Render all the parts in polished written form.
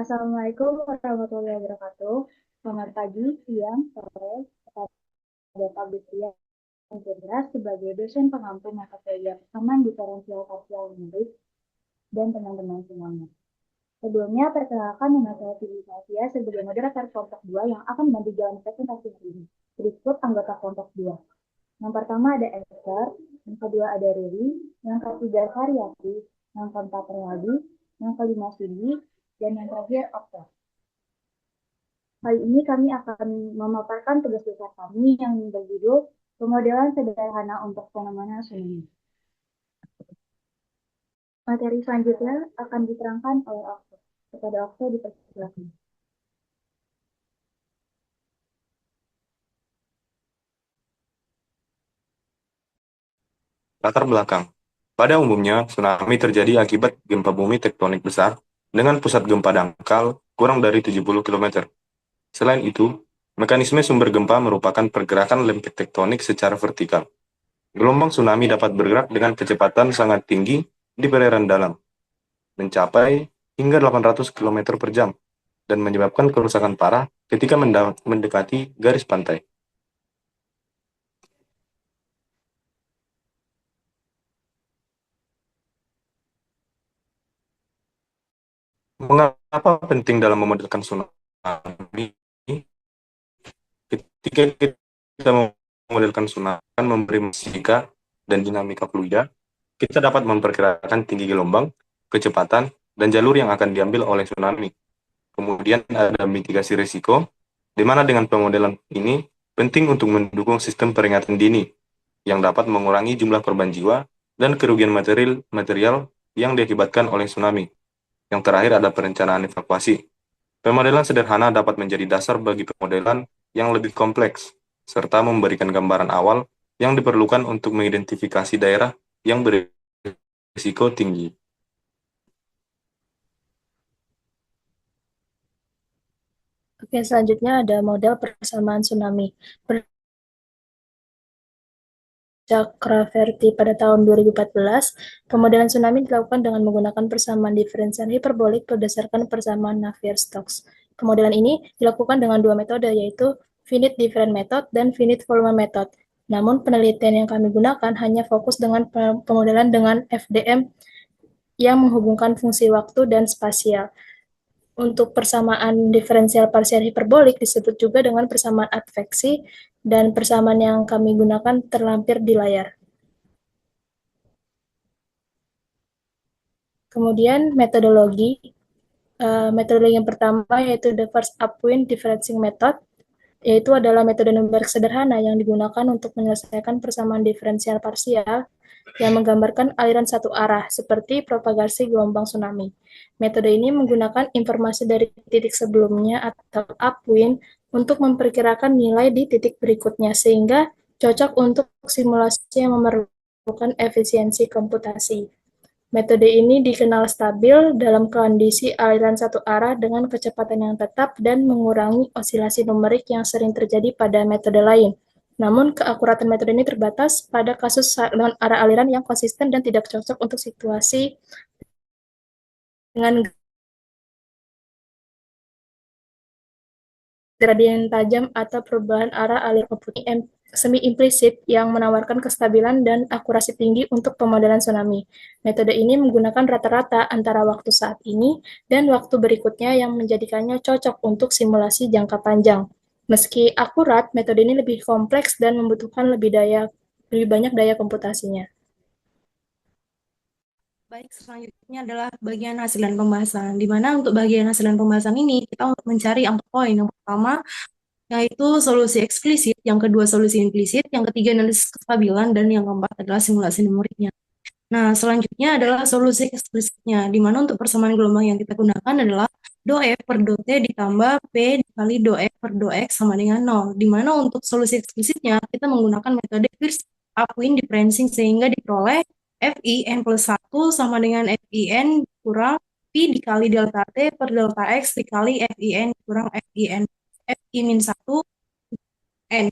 Assalamualaikum warahmatullahi wabarakatuh. Selamat pagi, siang, sore, kepada Pak Butia yang cerdas sebagai dosen pengampu mata kuliah persamaan diferensial parsial numerik dan teman-teman semuanya. Sebelumnya, perkenalkan nama saya Fili Safia sebagai moderator kelompok 2 yang akan membantu jalan presentasi ini. Berikut anggota kelompok 2. Yang pertama ada Esther, yang kedua ada Ruli, yang ketiga Haryati, yang keempat Riyadi, yang kelima Cindy, dan yang terakhir Okta. Kali ini kami akan memaparkan tugas besar kami yang berjudul Pemodelan Sederhana untuk Fenomena Tsunami. Materi selanjutnya akan diterangkan oleh Okto. Kepada Okto dipersilakan. Latar belakang. Pada umumnya, tsunami terjadi akibat gempa bumi tektonik besar dengan pusat gempa dangkal kurang dari 70 km. Selain itu, mekanisme sumber gempa merupakan pergerakan lempeng tektonik secara vertikal. Gelombang tsunami dapat bergerak dengan kecepatan sangat tinggi di perairan dalam, mencapai hingga 800 km per jam, dan menyebabkan kerusakan parah ketika mendekati garis pantai. Mengapa penting dalam memodelkan tsunami? Ketika kita memodelkan tsunami, akan memberi fisika dan dinamika fluida, kita dapat memperkirakan tinggi gelombang, kecepatan, dan jalur yang akan diambil oleh tsunami. Kemudian ada mitigasi risiko, di mana dengan pemodelan ini penting untuk mendukung sistem peringatan dini yang dapat mengurangi jumlah korban jiwa dan kerugian material yang diakibatkan oleh tsunami. Yang terakhir ada perencanaan evakuasi. Pemodelan sederhana dapat menjadi dasar bagi pemodelan yang lebih kompleks, serta memberikan gambaran awal yang diperlukan untuk mengidentifikasi daerah yang berisiko tinggi. Oke, selanjutnya ada model persamaan tsunami. Chakravarty pada tahun 2014, pemodelan tsunami dilakukan dengan menggunakan persamaan diferensial hiperbolik berdasarkan persamaan Navier-Stokes. Pemodelan ini dilakukan dengan dua metode, yaitu finite difference method dan finite volume method. Namun, penelitian yang kami gunakan hanya fokus dengan pemodelan dengan FDM yang menghubungkan fungsi waktu dan spasial. Untuk persamaan diferensial parsial hiperbolik disebut juga dengan persamaan adveksi, dan persamaan yang kami gunakan terlampir di layar. Kemudian metodologi yang pertama yaitu the first upwind differencing method, yaitu adalah metode numerik sederhana yang digunakan untuk menyelesaikan persamaan diferensial parsial yang menggambarkan aliran satu arah, seperti propagasi gelombang tsunami. Metode ini menggunakan informasi dari titik sebelumnya atau upwind untuk memperkirakan nilai di titik berikutnya, sehingga cocok untuk simulasi yang memerlukan efisiensi komputasi. Metode ini dikenal stabil dalam kondisi aliran satu arah dengan kecepatan yang tetap dan mengurangi osilasi numerik yang sering terjadi pada metode lain. Namun, keakuratan metode ini terbatas pada kasus dengan arah aliran yang konsisten dan tidak cocok untuk situasi dengan gradien tajam atau perubahan arah aliran komputing semi-implisit yang menawarkan kestabilan dan akurasi tinggi untuk pemodelan tsunami. Metode ini menggunakan rata-rata antara waktu saat ini dan waktu berikutnya yang menjadikannya cocok untuk simulasi jangka panjang. Meski akurat, metode ini lebih kompleks dan membutuhkan lebih banyak daya komputasinya. Baik, selanjutnya adalah bagian hasil dan pembahasan. Di mana untuk bagian hasil dan pembahasan ini, kita untuk mencari angka poin. Yang pertama, yaitu solusi eksplisit, yang kedua solusi implisit, yang ketiga analisis kestabilan, dan yang keempat adalah simulasi numeriknya. Nah, selanjutnya adalah solusi eksplisitnya, di mana untuk persamaan gelombang yang kita gunakan adalah do F per do T ditambah P dikali do F per do X sama dengan 0. Di mana untuk solusi eksplisitnya, kita menggunakan metode first upwind differencing sehingga diperoleh FIN plus 1 sama dengan FIN kurang P dikali delta T per delta X dikali FIN kurang FIN FI min 1 N.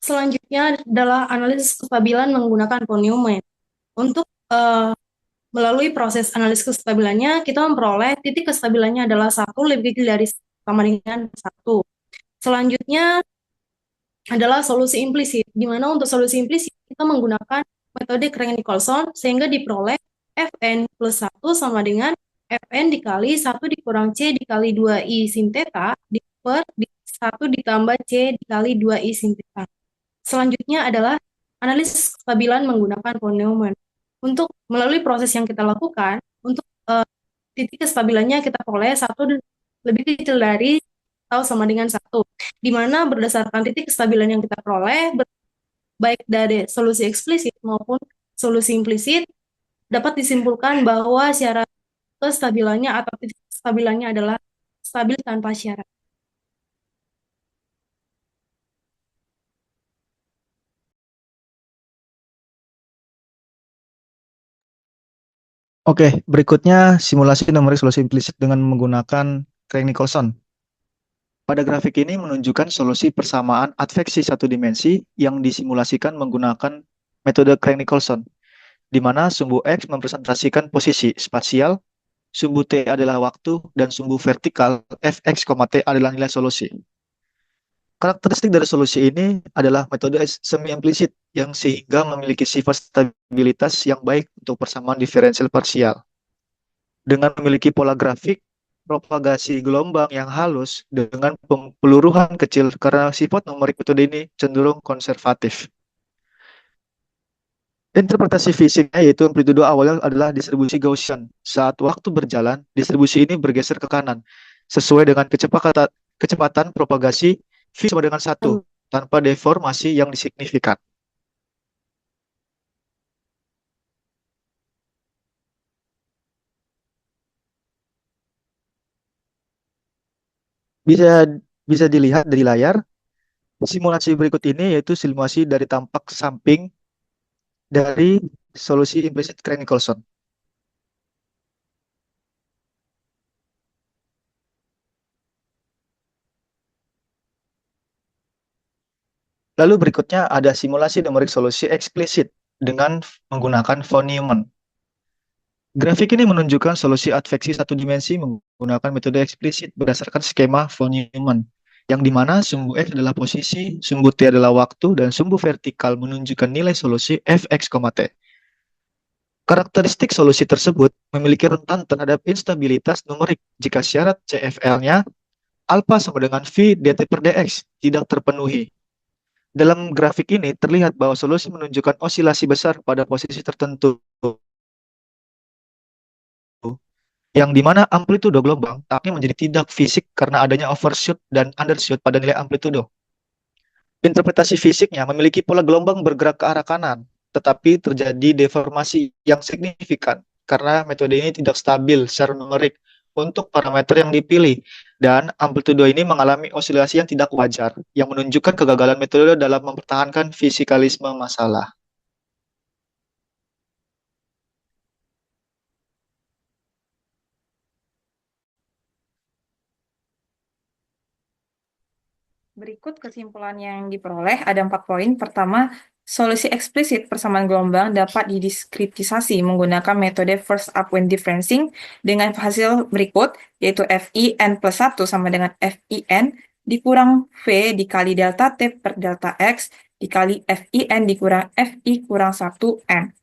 Selanjutnya adalah analisis kestabilan menggunakan von Neumann. Untuk melalui proses analisis kestabilannya, kita memperoleh titik kestabilannya adalah 1 lebih kecil dari sama dengan 1. Selanjutnya adalah solusi implisit, di mana untuk solusi implisit kita menggunakan metode Crank-Nicolson sehingga diperoleh Fn plus 1 sama dengan Fn dikali 1 dikurang C dikali 2I sin theta per 1 ditambah C dikali 2I sin theta. Selanjutnya adalah analisis kestabilan menggunakan von Neumann. Untuk melalui proses yang kita lakukan, untuk titik kestabilannya kita peroleh 1 lebih kecil dari atau sama dengan 1, di mana berdasarkan titik kestabilan yang kita peroleh, baik dari solusi eksplisit maupun solusi implisit, dapat disimpulkan bahwa syarat kestabilannya atau titik kestabilannya adalah stabil tanpa syarat. Oke, berikutnya simulasi numerik solusi implisit dengan menggunakan Crank-Nicolson. Pada grafik ini menunjukkan solusi persamaan adveksi satu dimensi yang disimulasikan menggunakan metode Crank-Nicolson, di mana sumbu X merepresentasikan posisi spasial, sumbu T adalah waktu, dan sumbu vertikal Fx, T adalah nilai solusi. Karakteristik dari solusi ini adalah metode semi-implisit yang sehingga memiliki sifat stabilitas yang baik untuk persamaan diferensial parsial. Dengan memiliki pola grafik, propagasi gelombang yang halus dengan peluruhan kecil karena sifat numerik metode ini cenderung konservatif. Interpretasi fisiknya yaitu amplitudo awalnya adalah distribusi Gaussian. Saat waktu berjalan, distribusi ini bergeser ke kanan sesuai dengan kecepatan propagasi V sama dengan 1 tanpa deformasi yang signifikan. Bisa dilihat dari layar, simulasi berikut ini yaitu simulasi dari tampak samping dari solusi implisit Crank-Nicolson. Lalu berikutnya ada simulasi numerik solusi eksplisit dengan menggunakan von Neumann. Grafik ini menunjukkan solusi adveksi satu dimensi menggunakan metode eksplisit berdasarkan skema von Neumann, yang dimana sumbu X adalah posisi, sumbu T adalah waktu, dan sumbu vertikal menunjukkan nilai solusi Fx, T. Karakteristik solusi tersebut memiliki rentan terhadap instabilitas numerik jika syarat CFL-nya alpha sama dengan V dt per dx tidak terpenuhi. Dalam grafik ini terlihat bahwa solusi menunjukkan osilasi besar pada posisi tertentu, yang dimana amplitudo gelombang tapi menjadi tidak fisik karena adanya overshoot dan undershoot pada nilai amplitudo. Interpretasi fisiknya memiliki pola gelombang bergerak ke arah kanan, tetapi terjadi deformasi yang signifikan karena metode ini tidak stabil secara numerik untuk parameter yang dipilih, dan amplitudo ini mengalami osilasi yang tidak wajar, yang menunjukkan kegagalan metode dalam mempertahankan fisikalisme masalah. Berikut kesimpulan yang diperoleh ada 4 poin. Pertama, solusi eksplisit persamaan gelombang dapat didiskritisasi menggunakan metode first upwind differencing dengan hasil berikut, yaitu FIN plus 1 sama dengan FIN dikurang V dikali delta T per delta X dikali FIN dikurang FI kurang 1N.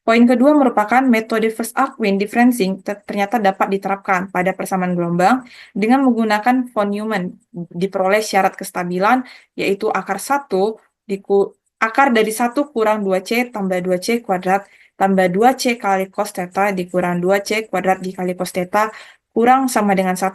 Poin kedua merupakan metode first upwind differencing ternyata dapat diterapkan pada persamaan gelombang dengan menggunakan von Neumann. Diperoleh syarat kestabilan yaitu akar dari 1 kurang 2C tambah 2C kuadrat tambah 2C kali cos theta dikurang 2C kuadrat dikali cos theta kurang sama dengan 1.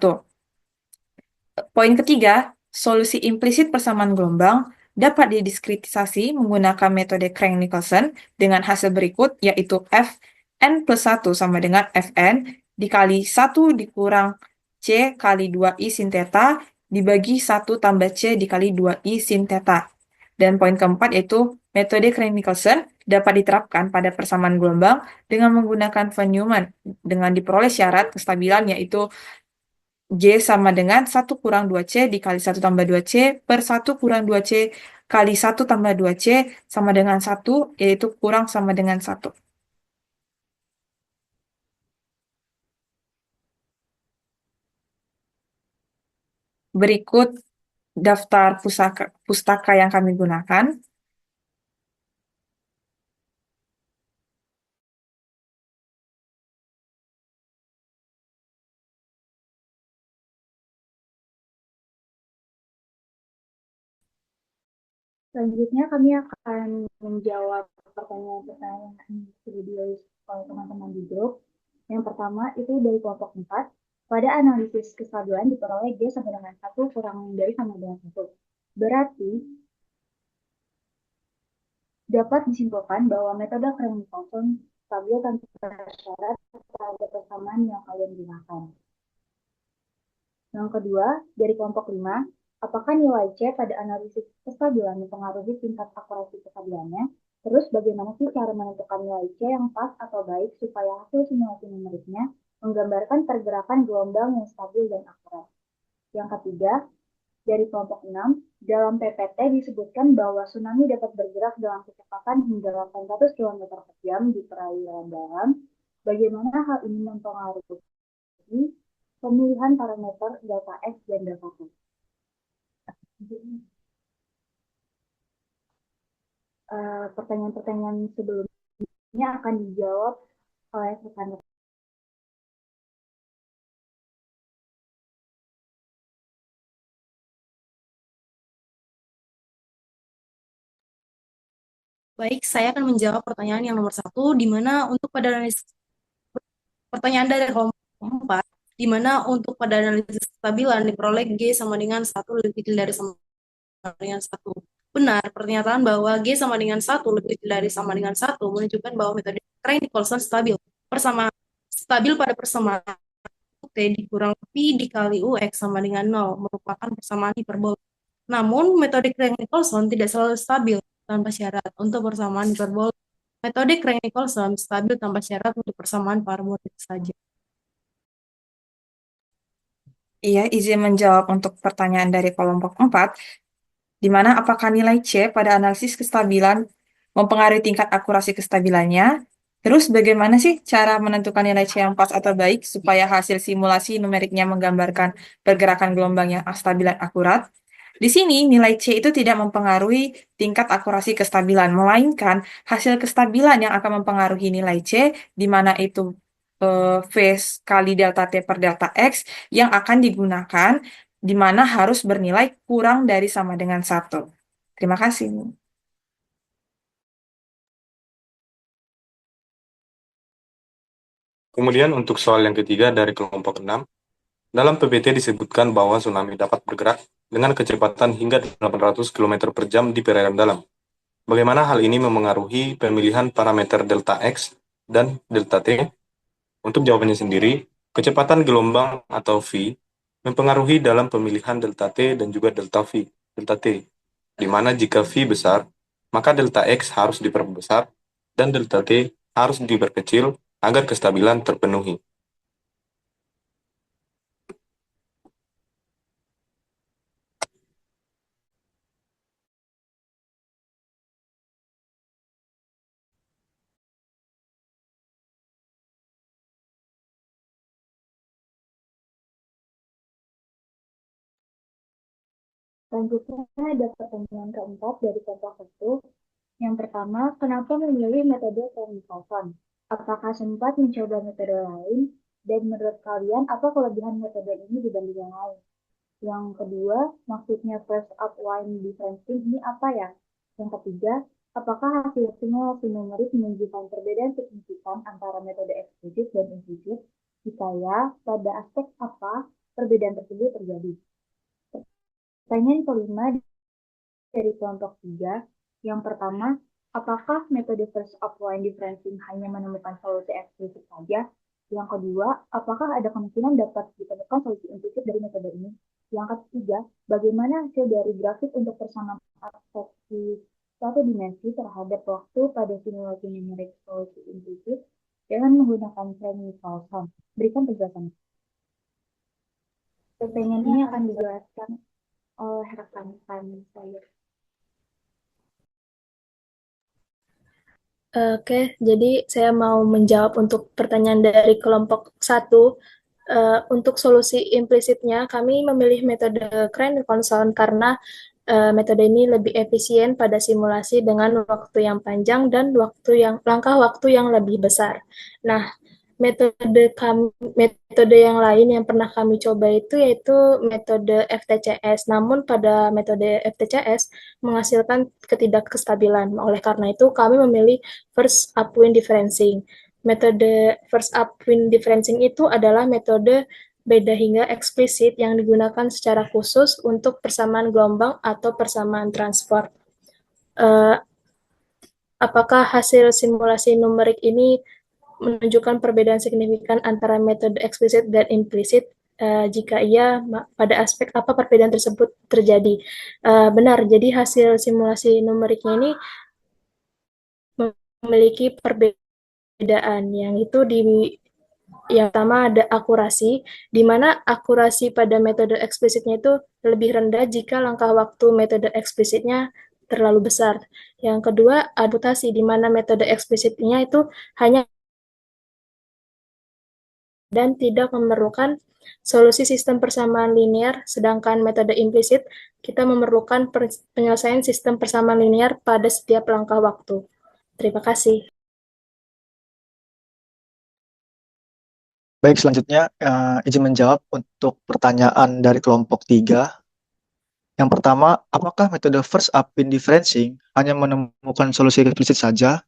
Poin ketiga, solusi implisit persamaan gelombang dapat didiskritisasi menggunakan metode Crank-Nicolson dengan hasil berikut, yaitu Fn plus 1 sama dengan Fn dikali 1 dikurang C kali 2I sin theta dibagi 1 tambah C dikali 2I sin theta. Dan poin keempat yaitu metode Crank-Nicolson dapat diterapkan pada persamaan gelombang dengan menggunakan von Neumann dengan diperoleh syarat kestabilan yaitu J sama dengan 1 kurang 2C dikali 1 tambah 2C per 1 kurang 2C kali 1 tambah 2C sama dengan 1, yaitu kurang sama dengan 1. Berikut daftar pustaka yang kami gunakan. Selanjutnya kami akan menjawab pertanyaan-pertanyaan yang sudah ditulis oleh teman-teman di grup. Yang pertama itu dari kelompok 4. Pada analisis kestabilan diperoleh G sama dengan 1 kurang dari sama dengan 1. Berarti dapat disimpulkan bahwa metode Crank-Nicolson stabil tanpa syarat pada persamaan yang kalian gunakan. Yang kedua, dari kelompok 5, apakah nilai C pada analisis kestabilan mempengaruhi tingkat akurasi kestabilannya? Terus bagaimana sih cara menentukan nilai C yang pas atau baik supaya hasil simulasi numeriknya menggambarkan pergerakan gelombang yang stabil dan akurat? Yang ketiga, dari kelompok 6, dalam PPT disebutkan bahwa tsunami dapat bergerak dengan kecepatan hingga 800 km per jam di perairan dalam. Bagaimana hal ini mempengaruhi pemilihan parameter delta X dan delta T? Pertanyaan-pertanyaan sebelumnya akan dijawab oleh rekan-rekan. Baik, saya akan menjawab pertanyaan yang nomor 1, di mana untuk pada analisis pertanyaan dari kelompok 4, di mana untuk pada analisis kestabilan diperoleh G sama dengan 1 lebih kecil dari sama dengan 1. Benar, pernyataan bahwa G sama dengan 1 lebih kecil dari sama dengan 1 menunjukkan bahwa metode Crank-Nicolson stabil. Stabil pada persamaan T dikurang Pi dikali UX sama dengan 0 merupakan persamaan hiperbola. Namun, metode Crank-Nicolson tidak selalu stabil tanpa syarat untuk persamaan hiperbola. Metode Crank-Nicolson stabil tanpa syarat untuk persamaan parabolik saja. Iya, izin menjawab untuk pertanyaan dari kelompok 4, di mana apakah nilai C pada analisis kestabilan mempengaruhi tingkat akurasi kestabilannya? Terus bagaimana sih cara menentukan nilai C yang pas atau baik supaya hasil simulasi numeriknya menggambarkan pergerakan gelombang yang stabil dan akurat? Di sini nilai C itu tidak mempengaruhi tingkat akurasi kestabilan, melainkan hasil kestabilan yang akan mempengaruhi nilai C, di mana itu V kali delta T per delta X yang akan digunakan, di mana harus bernilai kurang dari sama dengan 1. Terima kasih. Kemudian untuk soal yang ketiga dari kelompok 6, dalam PPT disebutkan bahwa tsunami dapat bergerak dengan kecepatan hingga 800 km per jam di perairan dalam. Bagaimana hal ini memengaruhi pemilihan parameter delta X dan delta T? Untuk jawabannya sendiri, kecepatan gelombang atau V mempengaruhi dalam pemilihan delta T dan juga delta T, di mana jika V besar, maka delta X harus diperbesar dan delta T harus diperkecil agar kestabilan terpenuhi. Selanjutnya ada pertanyaan keempat dari kelompok 1. Yang pertama, kenapa memilih metode Crank-Nicolson? Apakah sempat mencoba metode lain? Dan menurut kalian, apa kelebihan metode ini dibanding yang lain? Yang kedua, maksudnya first upwind differencing ini apa ya? Yang ketiga, apakah hasil simulasi numerik menunjukkan perbedaan signifikan antara metode eksplisit dan implisit? Jika ya, pada aspek apa perbedaan tersebut terjadi? Pertanyaan kelima dari kelompok 3. Yang pertama, apakah metode first upwind differencing hanya menemukan solusi eksplisit saja? Yang kedua, apakah ada kemungkinan dapat ditemukan solusi implisit dari metode ini? Yang ketiga, bagaimana hasil dari grafik untuk persamaan aspeksi satu dimensi terhadap waktu pada simulasi numerik solusi implisit dengan menggunakan Crank-Nicolson? Berikan penjelasan. Pertanyaan ini akan dijelaskan oleh rekan-rekan saya. Oke, jadi saya mau menjawab untuk pertanyaan dari kelompok 1. Untuk solusi implisitnya, kami memilih metode Crank-Nicolson karena metode ini lebih efisien pada simulasi dengan waktu yang panjang dan langkah waktu yang lebih besar. Nah, metode yang lain yang pernah kami coba itu yaitu metode FTCS. Namun pada metode FTCS menghasilkan ketidakkestabilan. Oleh karena itu kami memilih first upwind differencing. Metode first upwind differencing itu adalah metode beda hingga eksplisit yang digunakan secara khusus untuk persamaan gelombang atau persamaan transport. Uh, apakah hasil simulasi numerik ini menunjukkan perbedaan signifikan antara metode eksplisit dan implisit? Jika iya, pada aspek apa perbedaan tersebut terjadi? Benar, jadi hasil simulasi numeriknya ini memiliki perbedaan yang itu yang pertama ada akurasi, di mana akurasi pada metode eksplisitnya itu lebih rendah jika langkah waktu metode eksplisitnya terlalu besar. Yang kedua, adaptasi, di mana metode eksplisitnya itu hanya dan tidak memerlukan solusi sistem persamaan linear, sedangkan metode implisit kita memerlukan penyelesaian sistem persamaan linear pada setiap langkah waktu. Terima kasih. Baik, selanjutnya izin menjawab untuk pertanyaan dari kelompok 3. Yang pertama, apakah metode first upwind differencing hanya menemukan solusi eksplisit saja?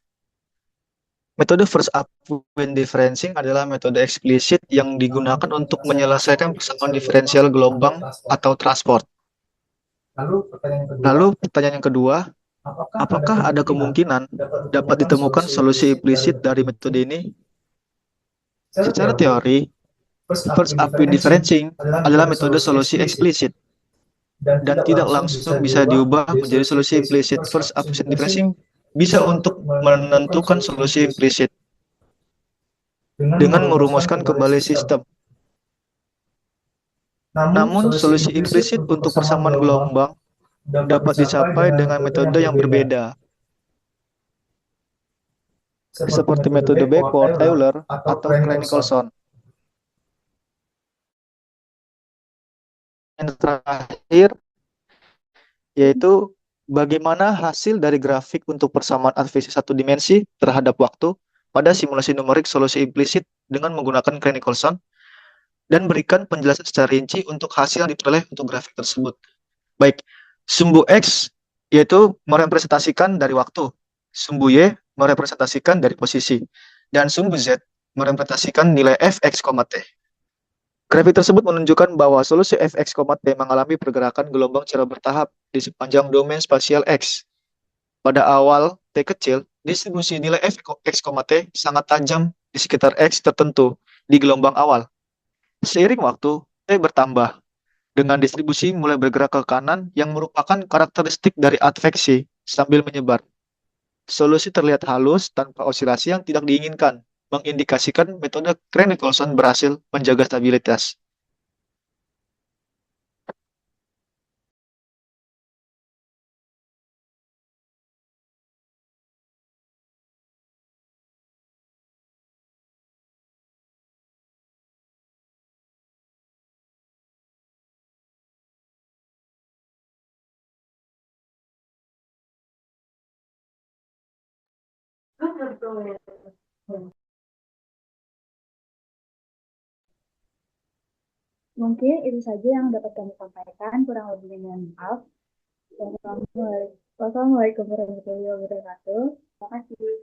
Metode first upwind differencing adalah metode eksplisit yang digunakan untuk menyelesaikan persamaan diferensial gelombang atau transport. Lalu pertanyaan yang kedua, apakah ada kemungkinan dapat ditemukan solusi implisit dari metode ini? Secara teori, first upwind differencing adalah metode solusi eksplisit dan tidak langsung bisa diubah menjadi solusi implisit. First upwind differencing bisa untuk menentukan solusi implisit dengan merumuskan kembali sistem. Namun, solusi implisit untuk persamaan gelombang dapat dicapai dengan metode yang berbeda, seperti metode Backward-Euler atau Crank-Nicolson. Yang terakhir, yaitu bagaimana hasil dari grafik untuk persamaan adveksi satu dimensi terhadap waktu pada simulasi numerik solusi implisit dengan menggunakan Crank-Nicolson, dan berikan penjelasan secara rinci untuk hasil yang diperoleh untuk grafik tersebut. Baik, sumbu X yaitu merepresentasikan dari waktu, sumbu Y merepresentasikan dari posisi, dan sumbu Z merepresentasikan nilai Fx, T. Grafik tersebut menunjukkan bahwa solusi Fx, T mengalami pergerakan gelombang secara bertahap di sepanjang domain spasial X. Pada awal T kecil, distribusi nilai Fx, T sangat tajam di sekitar X tertentu di gelombang awal. Seiring waktu, T bertambah, dengan distribusi mulai bergerak ke kanan yang merupakan karakteristik dari adveksi sambil menyebar. Solusi terlihat halus tanpa osilasi yang tidak diinginkan, mengindikasikan metode Crank-Nicolson berhasil menjaga stabilitas. Mungkin itu saja yang dapat kami sampaikan, kurang lebihnya mohon maaf. Wassalamualaikum warahmatullahi wabarakatuh. Terima kasih.